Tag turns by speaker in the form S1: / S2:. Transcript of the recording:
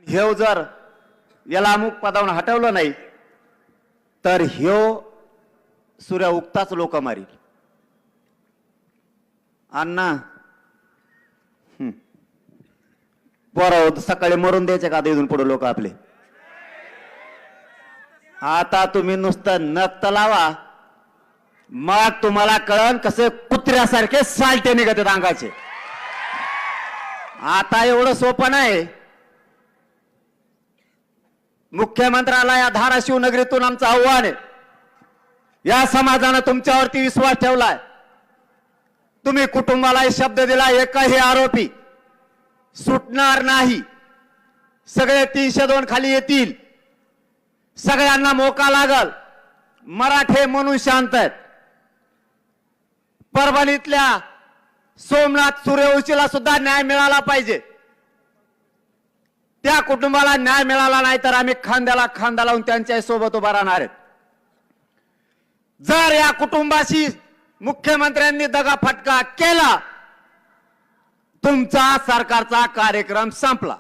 S1: ह्यो जर याला अमुक पदावरून हटवलं नाही तर ह्यो सूर्य उगताच लोक मारील. अण्णा पोरं सकाळी मरून द्यायचे का इथून पुढे लोक आपले. आता तुम्ही नुसतं नक्त लावा मग तुम्हाला कळण कसे कुत्र्यासारखे सालटे निघत अंगाचे. आता एवढं सोपं नाही. मुख्यमंत्र्याला या धाराशिव नगरीतून आमचं आव्हान आहे. या समाजाने तुमच्यावरती विश्वास ठेवलाय. तुम्ही कुटुंबाला शब्द दिला एकही आरोपी सुटणार नाही. सगळे 302 खाली येतील. सगळ्यांना मोका लागल. मराठे म्हणून शांत आहेत. परभणीतल्या सोमनाथ सूर्यवंशीला सुद्धा न्याय मिळाला पाहिजे. त्या कुटुंबाला न्याय मिळाला नाही तर आम्ही खांद्याला खांदा लावून त्यांच्या सोबत उभा राहणार आहेत. जर या कुटुंबाशी मुख्यमंत्र्यांनी दगाफटका केला तुमचा सरकारचा कार्यक्रम संपला.